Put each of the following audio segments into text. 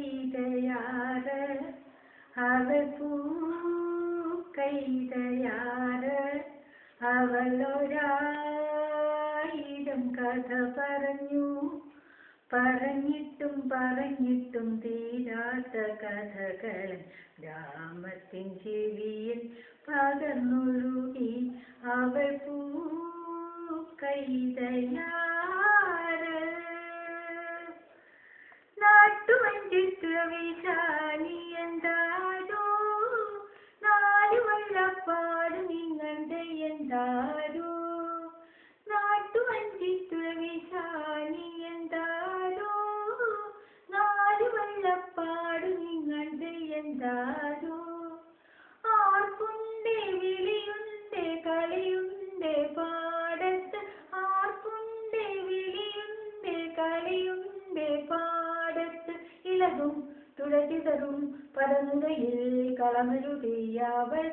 പൂക്കൈതയാറ് അവൾ പൂക്കൈതയാറ് അവളൊരായിരം കഥ പറഞ്ഞു പറഞ്ഞിട്ടും പറഞ്ഞിട്ടും തീരാത്ത കഥകൾ ഗ്രാമത്തിൻ ചെവിയിൽ പകർന്നൊഴുകി അവൾ പൂക്കൈതയാറ് നാട്ടുവഞ്ചിത്തുറവിശാലി എന്താരോ നാലു വള്ളപ്പാട് നിങ്ങളുടെ എന്താരോ നാട്ടുവഞ്ചിത്തുറവിശാലി എന്താരോ നാലു വള്ളപ്പാട് നിങ്ങളുടെ എന്താരോ ആർപ്പുണ്ടേ വിളിയുണ്ടേ കളിയുണ്ടേ പാടത്ത് ആർപ്പുണ്ടേ വിളിയുണ്ടേ കളിയുണ്ടേ പാടത്ത് ഇളകും തുളസിതറും പടങ്ങയിൽ കളമെഴുതിയ അവൾ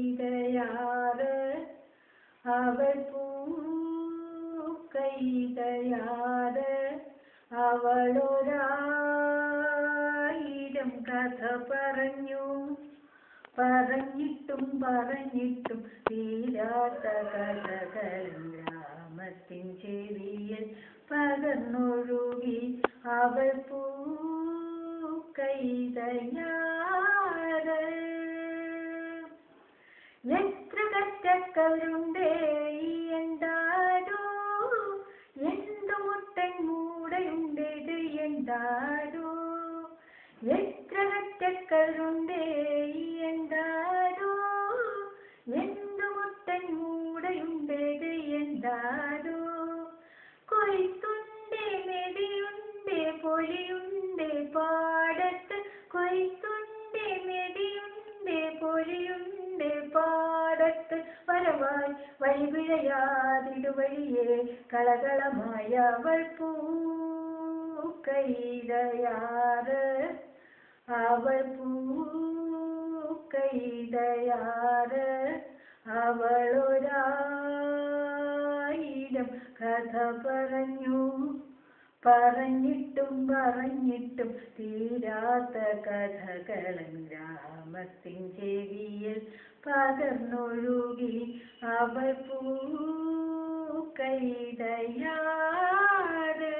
പൂക്കൈതയാറ് അവൾ പൂക്കൈതയാറ് അവളൊരായിരം കഥ പറഞ്ഞു പറഞ്ഞിട്ടും പറഞ്ഞിട്ടും തീരാത്ത കഥകൾ ഗ്രാമത്തിൻ ചെവിയിൽ പകർന്നൊഴുകി അവൾ പൂക്കൈതയാറ് എത്ര കറ്റക്കവരുണ്ടേ എന്താരോ എന്തു മുട്ടൻ മൂടയുണ്ടേത് എന്താരോ എത്ര കറ്റക്കവരുണ്ടേ എന്താരോ എന്തു മുട്ടൻ മൂടയുണ്ടേത് എന്താരോ കൊയ്ത്തുണ്ടേ മെതിയുണ്ടേ പൊലിയുണ്ടേ പാടത്ത് കൊയ്ത്തുണ്ടേ മെതിയുണ്ടേ പൊലിയുണ്ടേ പാടത്ത് വരവായി വഴിപിഴയാതിടുവഴിയേ കളകളമായ അവൾ പൂക്കൈതയാറ് അവൾ പൂക്കൈതയാറ് അവളൊരായിരം കഥ പറഞ്ഞു പറഞ്ഞിട്ടും പറഞ്ഞിട്ടും തീരാത്ത കഥകൾ ഗ്രാമത്തിൻ ചെവിയിൽ പകർന്നൊഴുകി അവൾ പൂക്കൈതയാറ്